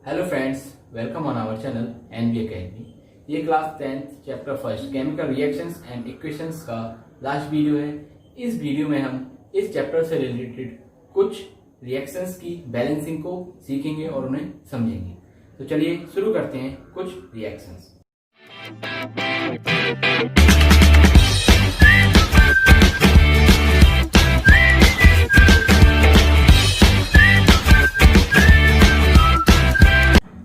Hello friends, welcome on our channel NB academy. ये class 10th chapter first chemical reactions and equations का last video है। इस video में हम इस चैप्टर से रिलेटेड कुछ रिएक्शंस की बैलेंसिंग को सीखेंगे और उन्हें समझेंगे। तो चलिए शुरू करते हैं कुछ रिएक्शंस।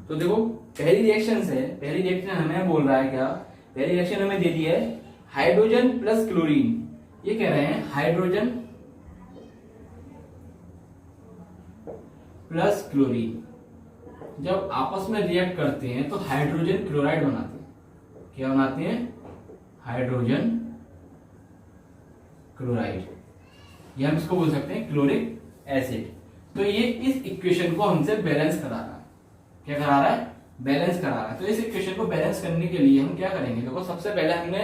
तो देखो, पहली रिएक्शन हमें बोल रहा है क्या? पहली रिएक्शन हमें दे दी है हाइड्रोजन प्लस क्लोरीन। ये कह रहे हैं हाइड्रोजन प्लस क्लोरीन जब आपस में रिएक्ट करते हैं तो हाइड्रोजन क्लोराइड बनाते हैं। क्या बनाते हैं? हाइड्रोजन क्लोराइड, ये हम इसको बोल सकते हैं क्लोरिक एसिड। तो ये इस इक्वेशन को हमसे बैलेंस करा रहा है। क्या करा रहा है? बैलेंस करा रहा है। तो इस इक्वेशन को बैलेंस करने के लिए हम क्या करेंगे? देखो, सबसे पहले हमने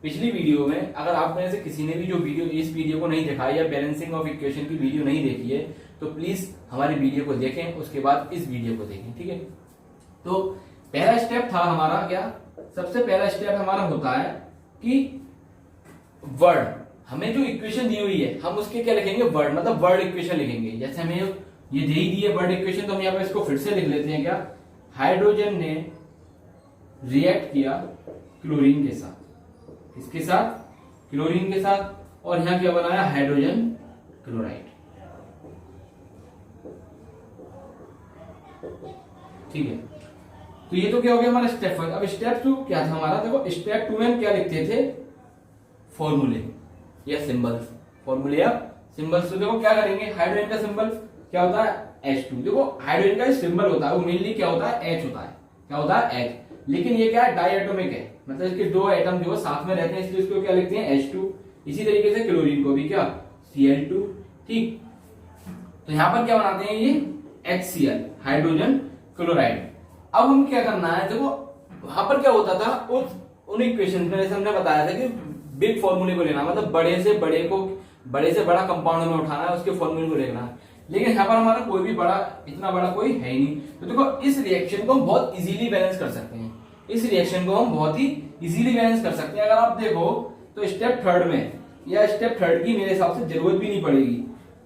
पिछली वीडियो में, अगर आप में से किसी ने भी जो वीडियो इस वीडियो को नहीं देखा या बैलेंसिंग ऑफ इक्वेशन की वीडियो नहीं देखी है तो प्लीज हमारी वीडियो को देखें, उसके बाद इस वीडियो को देखें, ठीक है। तो पहला स्टेप था हमारा क्या? सबसे पहला स्टेप हमारा होता है कि वर्ड, हमें जो इक्वेशन दी हुई है हम उसके क्या लिखेंगे? वर्ड, मतलब वर्ड इक्वेशन लिखेंगे। जैसे हमें ये दे ही दी है वर्ड इक्वेशन, तो हम यहाँ पे इसको फिर से लिख लेते हैं। क्या? हाइड्रोजन ने रिएक्ट किया क्लोरीन के साथ। किसके साथ? क्लोरीन के साथ। और यहां क्या बनाया? Hydrogen chloride. ठीक है, तो ये तो क्या हो गया हमारा स्टेप 1। अब स्टेप 2 क्या था हमारा? देखो, स्टेप 2 में हम क्या लिखते थे? फॉर्मूले या सिंबल्स। फॉर्मूले या सिंबल्स। तो देखो क्या करेंगे? हाइड्रोजन का सिंबल क्या होता है? H2। देखो, हाइड्रोजन का सिंबल होता है वो मेनली क्या होता है? H होता है। क्या होता है? H। लेकिन ये क्या है? डाई एटॉमिक है, मतलब इसके दो एटम जो साथ में रहते हैं, इसलिए इसको क्या लिखते हैं? H2। इसी तरीके से क्लोरीन को भी क्या? Cl2। ठीक, तो यहां पर क्या बनाते हैं? ये HCl, हाइड्रोजन क्लोराइड। अब हम क्या करना है? देखो, वहां पर क्या होता था उन इक्वेशन में, जैसे हमने बताया था कि बिग फॉर्मूले को लेना, मतलब बड़े से बड़ा कंपाउंड में उठाना है, उसके फॉर्मूले को लेना है। लेकिन यहाँ पर हमारा कोई भी इतना बड़ा कोई है ही नहीं। तो देखो, इस रिएक्शन को हम बहुत इजीली बैलेंस कर सकते हैं। इस रिएक्शन को हम बहुत ही इजीली बैलेंस कर सकते हैं। अगर आप देखो तो स्टेप 3 में या स्टेप 3 की मेरे हिसाब से जरूरत भी नहीं पड़ेगी।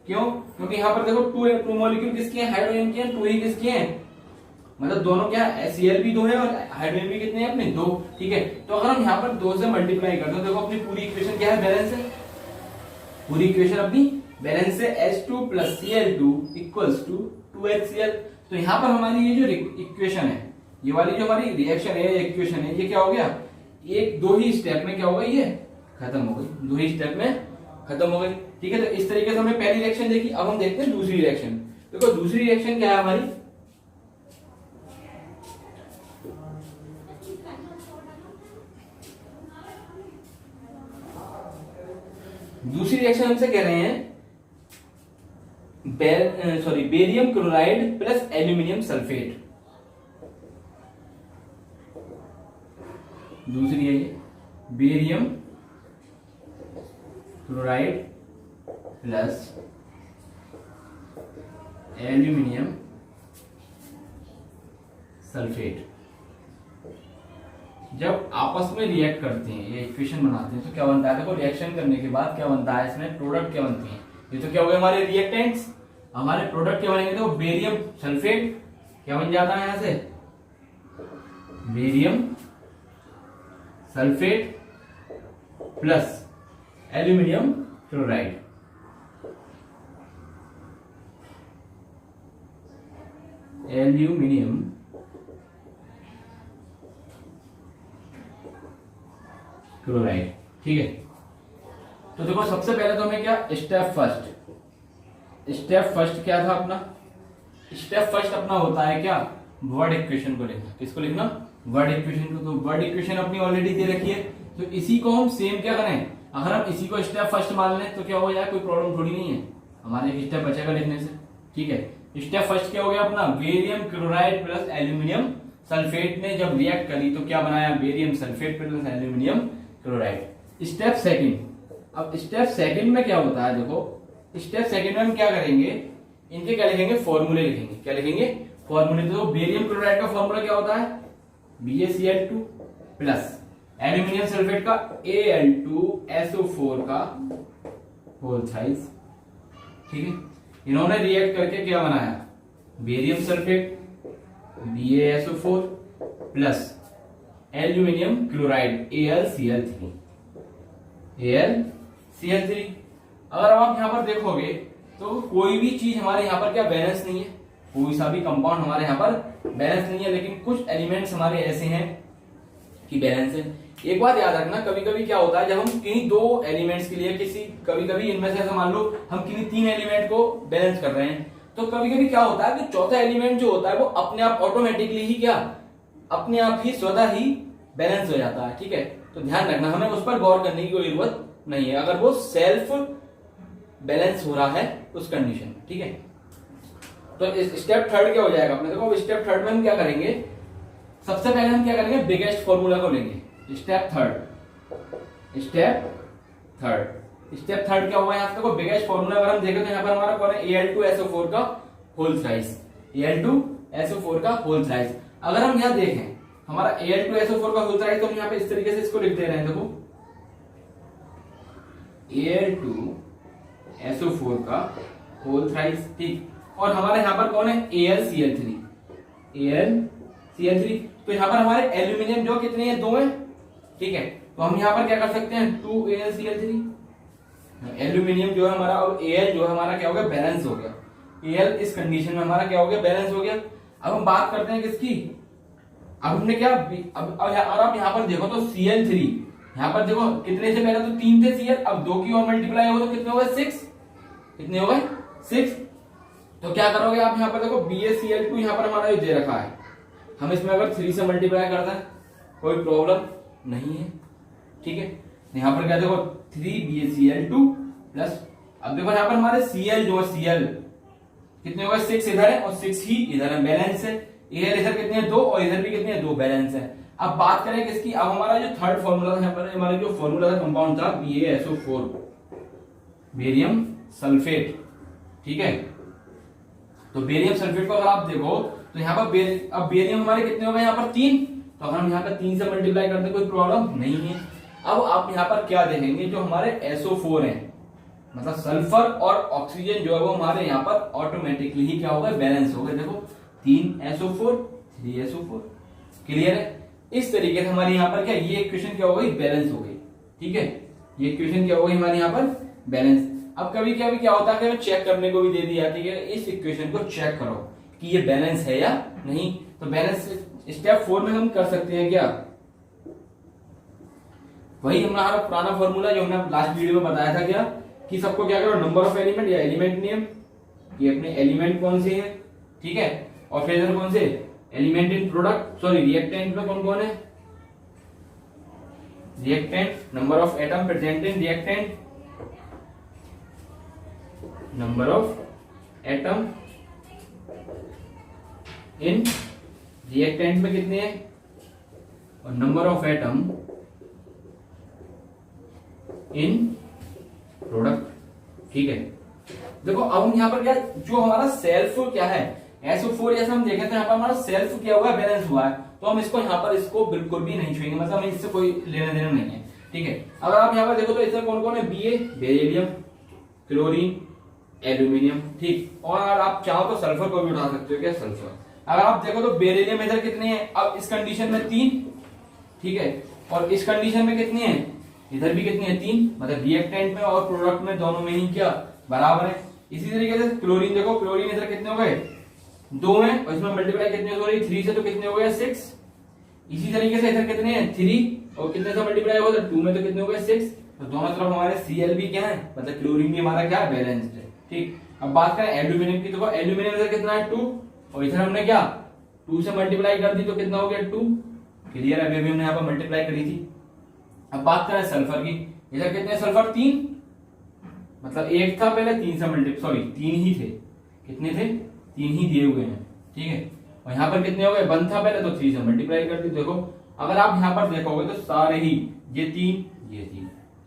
क्यों? क्योंकि यहाँ पर देखो टू मॉलिक्यूल किसके हैं? हाइड्रोजन के हैं। 2 ही किसके हैं? मतलब दोनों क्या? Cl भी 2 है और हाइड्रोजन भी कितने हैं? अपने 2। ठीक है, तो अगर हम यहाँ पर 2 से मल्टीप्लाई करते हैं, देखो अपनी पूरी इक्वेशन क्या है? बैलेंस है। पूरी इक्वेशन अपनी बैलेंस से H2 plus Cl2 equals to 2HCl। तो यहां पर हमारी ये जो इक्वेशन है, ये वाली जो हमारी रिएक्शन है, इक्वेशन है, ये क्या हो गया? दो ही स्टेप में क्या हो गई? ये खत्म हो गई। 2 ही स्टेप में खत्म हो गई। ठीक है, तो इस तरीके से हमने पहली रिएक्शन देखी। अब हम देखते हैं दूसरी रिएक्शन। देखो, दूसरी रिएक्शन क्या है हमारी? दूसरी रिएक्शन हमसे कह रहे हैं barium chloride plus aluminium sulphate. दूसरी है ये barium chloride plus aluminium sulphate. जब आपस में रिएक्ट करते हैं, ये इक्वेशन बनाते हैं, तो क्या बनता है? देखो, रिएक्शन करने के बाद क्या बनता है? इसमें प्रोडक्ट क्या बनती है? ये तो क्या हो गए हमारे रिएक्टेंट्स। हमारे प्रोडक्ट क्या बनेंगे? तो बेरियम सल्फेट क्या बन जाता है? यहां से barium sulphate plus aluminium chloride. Aluminium chloride. ठीक है, तो देखो, सबसे पहले तो हमें क्या? स्टेप फर्स्ट क्या था अपना? स्टेप फर्स्ट अपना होता है क्या? वर्ड इक्वेशन को लिखना। किसको लिखना? वर्ड इक्वेशन को। तो वर्ड इक्वेशन अपनी ऑलरेडी दे रखी है, तो इसी को हम सेम क्या करें? अगर हम इसी को स्टेप फर्स्ट मान लें तो क्या हो जाए? कोई प्रॉब्लम थोड़ी नहीं है, हमारे एक स्टेप बचेगा लिखने से। ठीक है, स्टेप फर्स्ट क्या हो गया अपना? Barium chloride plus aluminium sulphate ने जब रिएक्ट करी तो क्या बनाया? Barium sulphate plus aluminium chloride. Step second, अब स्टेप सेकंड में क्या होता है? देखो, स्टेप सेकंड में हम क्या करेंगे? इनके क्या लिखेंगे? फॉर्मूले लिखेंगे। क्या लिखेंगे? फॉर्मूले, तो बेरियम क्लोराइड का फॉर्मूला क्या होता है, BaCl2 प्लस एल्यूमिनियम सल्फेट का Al2SO4 का होल साइज। ठीक है, इन्होंने रिएक्ट करके क्या बनाया, barium sulphate BaSO4 plus aluminium chloride AlCl3। अगर आप यहां पर देखोगे तो कोई भी चीज हमारे यहां पर क्या बैलेंस नहीं है, कोई सा भी कंपाउंड हमारे यहां पर बैलेंस नहीं है, लेकिन कुछ एलिमेंट्स हमारे ऐसे हैं कि बैलेंस है। एक बात याद रखना, कभी कभी क्या होता है जब हम किन्हीं दो एलिमेंट्स के लिए कभी कभी इनमें से मान लो हम किन्हीं तीन एलिमेंट को बैलेंस कर रहे हैं, तो कभी कभी क्या होता है कि चौथा एलिमेंट जो होता है वो अपने आप ऑटोमेटिकली ही क्या, अपने आप ही स्वतः ही बैलेंस हो जाता है। ठीक है, तो ध्यान रखना, हमें उस पर गौर करने की कोई जरूरत नहीं है अगर वो सेल्फ बैलेंस हो रहा है उस कंडीशन। ठीक है, तो स्टेप थर्ड क्या हो जाएगा अपने, देखो स्टेप थर्ड में हम क्या करेंगे, सबसे पहले हम क्या करेंगे, बिगेस्ट फॉर्मूला को लेंगे। स्टेप थर्ड क्या हुआ यहाँ पे, देखो बिगेस्ट फॉर्मूला अगर हम देखें तो यहाँ पर हमारा कौन है, Al2SO4 का होल थ्राइस, Al2SO4 का होल थ्राइस। अगर हम यहाँ देखें हमारा Al2SO4 का होल थ्राइस, तो हम यहाँ पे इस तरीके से इसको लिख दे रहे हैं, देखो Al2SO4 का होल थ्राइस। ठीक, और हमारे यहाँ पर कौन है, AlCl3। तो यहाँ पर हमारे एल्यूमिनियम जो कितने हैं, 2 हैं। ठीक है, तो हम यहाँ पर क्या कर सकते हैं, 2AlCl3 एल्यूमिनियम जो है हमारा, और Al जो है हमारा क्या हो गया, बैलेंस हो गया। Al इस कंडीशन में हमारा क्या हो गया, बैलेंस हो गया। अब हम बात करते हैं किसकी, अब हमने क्या, अब आप यहाँ पर देखो तो Cl3, यहाँ पर देखो कितने से, पहले तो 3 थे Cl, अब 2 की और मल्टीप्लाई हो तो कितने हो गए, 6। कितने हो गए, 6। तो क्या करोगे आप, यहाँ पर देखो BaCl2 यहाँ पर हमारा दे रखा है, हम इसमें अगर 3 से मल्टीप्लाई करते हैं कोई प्रॉब्लम नहीं है। ठीक है, यहाँ पर क्या देखो 3BaCl2 प्लस, अब देखो यहाँ पर हमारे Cl जो है, Cl कितने हो गए, 6 इधर है और 6 ही इधर है, बैलेंस है। Al इधर कितने हैं, 2, और इधर भी कितने हैं, 2, बैलेंस है। अब बात करें किसकी, अब हमारा जो थर्ड फॉर्मूला था, यहाँ पर हमारा जो फॉर्मूला था कंपाउंड था BaSO4 बेरियम सल्फेट। ठीक है, तो बेरियम सल्फेट को अगर आप देखो तो यहाँ पर अब बेरियम हमारे कितने हो गए, यहाँ पर 3, तो अगर हम यहाँ पर 3 से मल्टीप्लाई करते कोई प्रॉब्लम नहीं है। अब आप यहाँ पर क्या देखेंगे, जो हमारे SO4 है, मतलब सल्फर और ऑक्सीजन जो है वो हमारे यहाँ पर ऑटोमेटिकली ही क्या हो गए, बैलेंस हो गए। देखो 3SO4 3SO4, क्लियर है। इस तरीके से हमारे यहाँ पर क्या, ये इक्वेशन क्या हो गई, बैलेंस हो गई। ठीक है, ये इक्वेशन क्या हो गई हमारे यहाँ पर, बैलेंस। अब कभी कभी क्या होता है कि चेक करने को भी दे दी जाती है, इस इक्वेशन को चेक करो कि ये बैलेंस है या नहीं। तो बैलेंस स्टेप 4 में हम कर सकते हैं क्या, वही हमारा पुराना फॉर्मूला जो हमने लास्ट वीडियो में बताया था, क्या कि सबको क्या करो, नंबर ऑफ एलिमेंट या एलिमेंट नेम, ये अपने एलिमेंट कौन से हैं। ठीक है, और फिर इधर कौन से element in product, sorry reactant में कौन कौन है, reactant, number of atom present in reactant, number of atom in reactant में कितने हैं, और number of atom in product. ठीक है, देखो अब हम यहाँ पर क्या, जो हमारा सेल्फ क्या है SO4, जैसे हम देखें तो यहाँ पर हमारा सेल्फ क्या हुआ है, बैलेंस हुआ है, तो हम इसको यहाँ पर इसको बिल्कुल भी नहीं छुएंगे, मतलब हमें इससे कोई लेना देना नहीं है। ठीक है, अगर आप यहाँ पर देखो तो इसमें कौन कौन है, बेरिलियम, क्लोरीन, एल्यूमिनियम। ठीक, और अगर आप चाहो तो सल्फर को भी उठा सकते हो, क्या सल्फर। अगर आप देखो तो बेरिलियम इधर कितने हैं, अब इस कंडीशन में 3। ठीक है, और इस कंडीशन में कितने हैं, इधर भी कितने हैं, 3, मतलब रिएक्टेंट में और प्रोडक्ट में दोनों में ही क्या बराबर है। इसी तरीके से क्लोरीन देखो, क्लोरीन इधर कितने हो गए, 2 हैं, और इसमें मल्टीप्लाई कितने हो रही, 3 से, तो कितने हो गए, 6। इसी तरीके से इधर कितने हैं, 3, और कितने से मल्टीप्लाई हो गए, 2 में, तो कितने हो गए, 6। तो दोनों तरफ हमारे Cl भी क्या है, मतलब क्लोरीन भी हमारा क्या है, बैलेंस्ड है। ठीक, अब बात करें एल्यूमिनियम की, तो एल्यूमिनियम इधर कितना है, 2, और इधर हमने क्या 2 से मल्टीप्लाई कर दी, तो कितना हो गया, 2। क्लियर, अभी हमने यहाँ पर मल्टीप्लाई करी थी। अब बात करें सल्फर की, इधर कितने सल्फर, 3, मतलब 1 था पहले, 3 से मल्टीप्लाई, सॉरी 3 ही थे, कितने थे, 3 ही दिए हुए हैं। ठीक है, और यहाँ पर कितने हो गए, 1 था पहले, तो 3 से मल्टीप्लाई कर दी। देखो अगर आप यहाँ पर देखोगे तो सारे ही ये 3,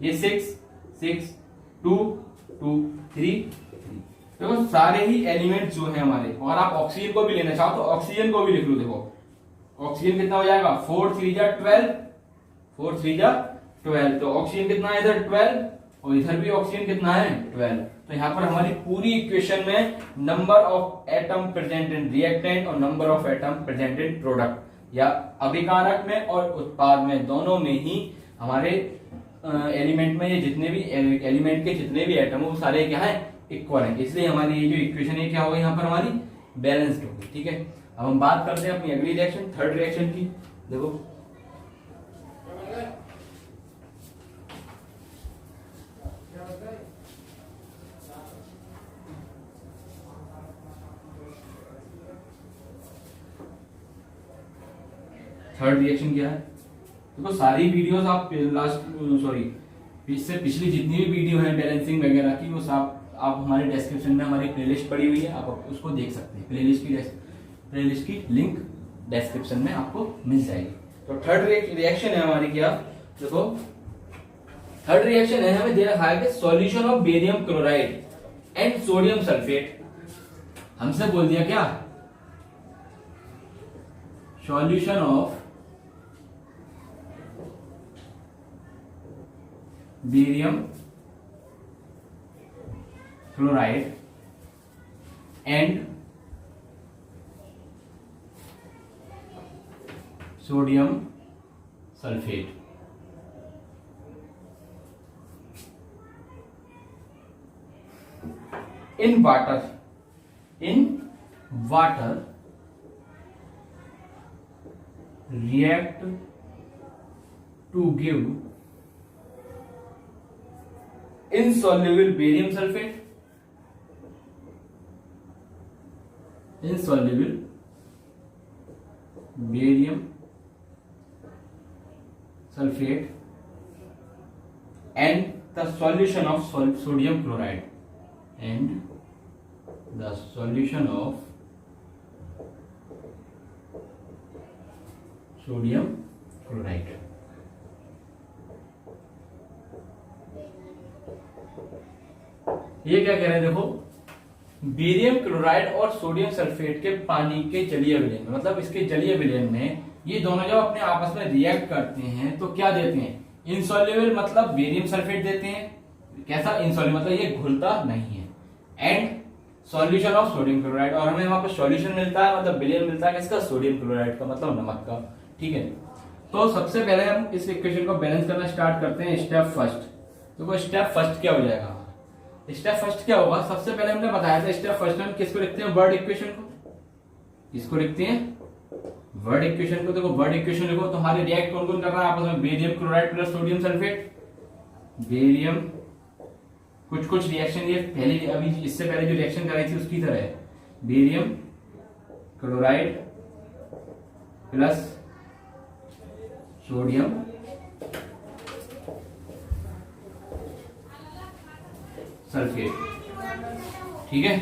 ये 6, 6, 2, 2, 3, 3, देखो सारे ही एलिमेंट जो है हमारे, और आप ऑक्सीजन को भी लेना चाहो तो ऑक्सीजन को भी लिख लो। देखो ऑक्सीजन कितना हो जाएगा 4 3 जा 12, 4 3 जा 12, तो ऑक्सीजन कितना है इधर 12 और इधर भी ऑक्सीजन कितना है 12। तो यहाँ पर हमारी पूरी इक्वेशन में number of atom present in reactant और number of atom present in product या अभिकारक में और उत्पाद में, दोनों में ही हमारे एलिमेंट में ये जितने भी एलिमेंट के जितने भी एटम वो सारे क्या है इक्वल है, इसलिए हमारी ये जो इक्वेशन है क्या होगी यहाँ पर हमारी बैलेंस्ड होगी। ठीक है, अब हम बात करते हैं अपनी अगली रिएक्शन, थर्ड रिएक्शन की। देखो थर्ड रिएक्शन क्या है, देखो सारी वीडियोस आप इससे पिछली जितनी भी वीडियो है बैलेंसिंग वगैरह की वो सब आप हमारे डिस्क्रिप्शन में हमारी प्लेलिस्ट पड़ी हुई है, आप उसको देख सकते हैं। प्लेलिस्ट की लिंक डिस्क्रिप्शन में आपको मिल जाएगी। तो थर्ड रिएक्शन है हमारी क्या, देखो थर्ड रिएक्शन है हमें दे रखा है कि solution of barium chloride and sodium sulphate. हमसे बोल दिया क्या, solution of barium chloride and sodium sulphate. In water react to give insoluble barium sulfate, insoluble barium sulfate and the solution of sodium chloride, and the solution of sodium chloride. ये क्या कह रहे हैं, देखो बेरियम क्लोराइड और sodium sulphate के पानी के जलीय विलयन में, मतलब इसके जलीय विलयन में ये दोनों जब अपने आपस में रिएक्ट करते हैं तो क्या देते हैं, इनसॉल्युबल मतलब बेरियम सल्फेट देते हैं। कैसा इनसॉल्युबल मतलब ये घुलता नहीं है, and solution of sodium chloride, और हमें वहां पर सॉल्यूशन मिलता है मतलब विलयन मिलता है किसका, सोडियम क्लोराइड का, मतलब नमक का। ठीक है, तो सबसे पहले हम इस इक्वेशन को बैलेंस करना स्टार्ट करते हैं। स्टेप फर्स्ट, देखो स्टेप फर्स्ट क्या हो जाएगा, स्टेप फर्स्ट क्या होगा, सबसे पहले हमने बताया था स्टेप फर्स्ट में हम किसको लिखते हैं, वर्ड इक्वेशन को, किसको लिखते हैं वर्ड इक्वेशन को। देखो वर्ड इक्वेशन लिखो तो हमारे रिएक्ट कौन कौन कर रहा है आपस में, barium chloride plus sodium sulphate, barium कुछ रिएक्शन ये पहले अभी इससे पहले जो रिएक्शन कराई थी उसकी तरह है, barium chloride plus sodium sulphate. ठीक है,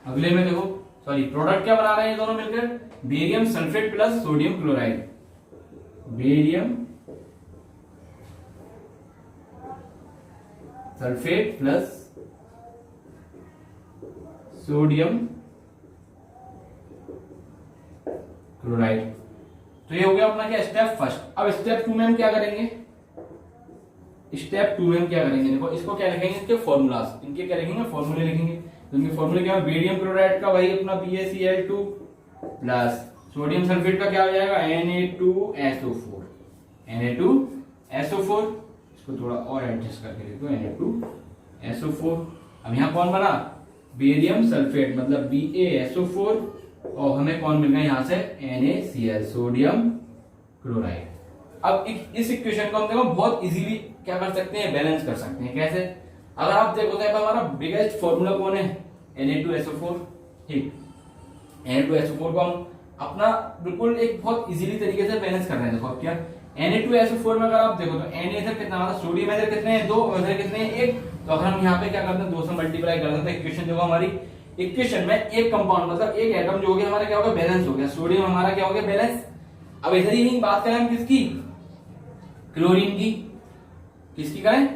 अगले में देखो सॉरी प्रोडक्ट क्या बना रहे हैं दोनों मिलकर, barium sulphate plus sodium chloride, barium sulphate plus sodium chloride. तो ये हो गया अपना क्या स्टेप फर्स्ट। अब स्टेप टू में हम क्या करेंगे, स्टेप टू में हम क्या करेंगे, देखो इसको क्या लिखेंगे, इसके फॉर्मूलाज, इनके क्या लिखेंगे फॉर्मूले लिखेंगे। तो इनके फॉर्मूले क्या है, बेरियम क्लोराइड का वही अपना BaCl2 प्लस सोडियम सल्फेट का क्या हो जाएगा Na2SO4, Na2SO4, इसको थोड़ा और एडजस्ट करके लिखो Na2SO4। अब यहाँ कौन बना, बेरियम सल्फेट मतलब BaSO4, और हमें कौन मिल गया यहाँ से NaCl सोडियम क्लोराइड। अब इस इक्वेशन को हम देखो बहुत इजीली क्या कर सकते हैं, बैलेंस कर सकते हैं। कैसे, अगर आप देखो तो हमारा बिगेस्ट फॉर्मूला कौन है, Na2SO4। ठीक, Na2SO4 को हम अपना बिल्कुल एक बहुत इजीली तरीके से बैलेंस कर रहे हैं। देखो अब क्या Na2SO4 में अगर आप देखो तो Na इधर कितना मतलब सोडियम इधर कितने हैं 2 और इधर कितने हैं 1, तो अगर हम यहाँ पे क्या करते हैं 2 से मल्टीप्लाई करते हैं तो इक्वेशन जो हमारी इक्वेशन में एक कंपाउंड मतलब एक एटम जो हो गया हमारा क्या हो गया बैलेंस हो गया, सोडियम हमारा क्या हो गया बैलेंस। अब इधर ही बात करें हम किसकी, क्लोरीन की, किसकी करें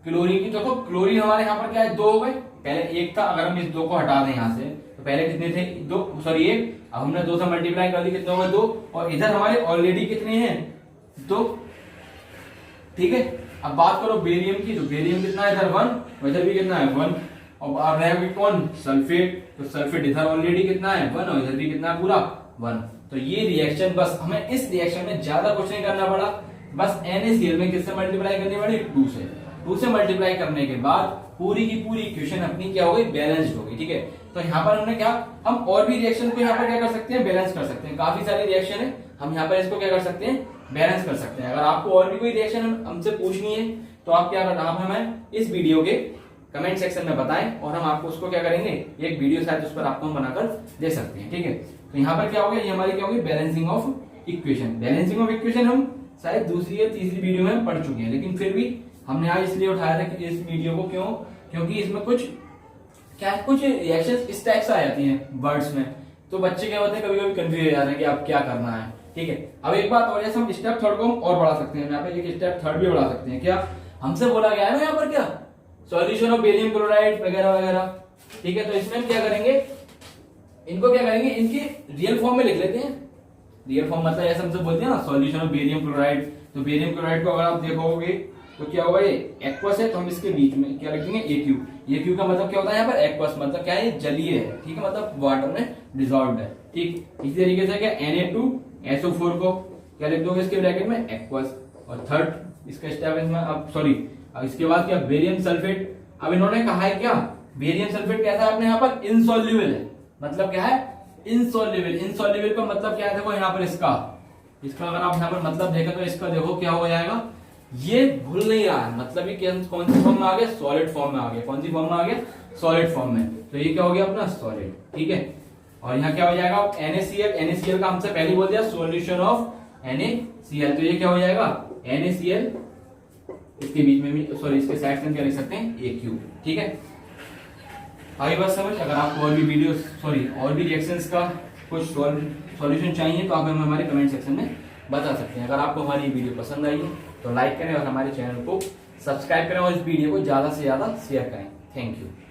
क्लोरीन की, देखो क्लोरीन हमारे यहाँ पर क्या है, 2 हो गए, पहले 1 था, अगर हम इस 2 को हटा दें यहाँ से तो पहले कितने थे, 2 सॉरी 1, अब हमने 2 से मल्टीप्लाई कर दी, कितने हो गए 2, और इधर हमारे ऑलरेडी कितने हैं 2, ठीक है। अब बात करो बेरियम की, तो बेरियम कितना है इधर 1, और इधर भी कितना है 1, और रहेगा कौन, सल्फेट, तो सल्फेट इधर ऑलरेडी कितना है 1, और इधर भी कितना है पूरा 1। तो ये रिएक्शन, बस हमें इस रिएक्शन में ज्यादा कुछ नहीं करना पड़ा, बस NaCl में किससे मल्टीप्लाई करनी पड़ी, 2 से मल्टीप्लाई करने के बाद पूरी की पूरी इक्वेशन अपनी क्या हो गई, बैलेंस्ड हो गई, ठीक है। तो यहाँ पर हमने क्या, हम और भी रिएक्शन को यहाँ पर क्या कर सकते हैं, बैलेंस कर सकते हैं, काफी सारी रिएक्शन है, हम यहाँ पर इसको क्या कर सकते हैं, बैलेंस कर सकते हैं। अगर आपको और भी कोई रिएक्शन हमसे पूछनी है तो आप क्या करना, आप हमें इस वीडियो के कमेंट सेक्शन में बताएं, और हम आपको उसको क्या करेंगे, एक वीडियो शायद उस पर आपको हम बनाकर दे सकते हैं, ठीक है। तो यहाँ पर क्या होगा, ये हमारी क्या होगी, balancing of equation. Balancing of equation हम शायद दूसरी या तीसरी वीडियो में पढ़ चुके हैं, लेकिन फिर भी हमने आज इसलिए उठाया था कि इस वीडियो को, क्यों, क्योंकि इसमें कुछ क्या, कुछ रिएक्शन इस टाइप से आ जाती हैं वर्ड्स में, तो बच्चे क्या होते हैं, कभी कभी कंफ्यूज हो जाते हैं कि आप क्या करना है, ठीक है। अब एक बात और, जैसे हम स्टेप थर्ड को हम और बढ़ा सकते हैं, यहाँ पे एक स्टेप थर्ड भी बढ़ा सकते हैं, क्या हमसे बोला गया है ना यहाँ पर, क्या सॉल्यूशन ऑफ बेरियम क्लोराइड वगैरह वगैरह, ठीक है। तो इसमें हम क्या करेंगे, इनको क्या करेंगे, इनके रियल फॉर्म में लिख लेते हैं। रियल फॉर्म मतलब ऐसा हमसे बोलते हैं ना, सॉल्यूशन ऑफ बेरियम क्लोराइड, तो बेरियम क्लोराइड को अगर आप देखोगे तो क्या होगा, ये एक्वस है, तो हम इसके बीच में क्या लिख देंगे, AQ। AQ का मतलब क्या होता है यहाँ पर, एक्वस मतलब क्या है, जलीय है, ठीक है, मतलब वाटर में डिसॉल्व्ड है, ठीक। इसी तरीके से क्या Na2SO4 को क्या लिख दोगे इसके ब्रैकेट में, एक्वस। और थर्ड इसका स्टेप इसमें, अब सॉरी, अब इसके बाद क्या, बेरियम सल्फेट। अब इन्होंने कहा है क्या, बेरियम सल्फेट कैसा है अपने यहाँ पर, इनसॉल्युबल है, मतलब क्या है, इनसॉल्युबल। इनसॉल्युबल का मतलब क्या है, देखो यहाँ पर इसका अगर आप यहाँ पर मतलब देखो तो इसका देखो क्या हो जाएगा, ये भूल नहीं रहा है, मतलब ये कौन सी फॉर्म में आ गया, सॉलिड फॉर्म में आ गया, कौन सी फॉर्म में आ गया, सॉलिड फॉर्म में। तो ये क्या हो गया अपना सॉलिड, ठीक है। और यहाँ क्या हो जाएगा, NaCl का हमसे पहले बोल दिया सॉल्यूशन ऑफ NaCl, तो ये क्या हो जाएगा, NaCl, इसके बीच में भी सॉरी इसके साइड से क्या लिख सकते हैं, AQ, ठीक है। आई बात समझ। अगर आपको और भी वीडियो सॉरी और भी रिएक्शंस का कुछ सॉल्यूशन चाहिए तो आप हमें हमारे कमेंट सेक्शन में बता सकते हैं। अगर आपको हमारी वीडियो पसंद आई है तो लाइक करें और हमारे चैनल को सब्सक्राइब करें और इस वीडियो को ज्यादा से ज्यादा शेयर करें। Thank you.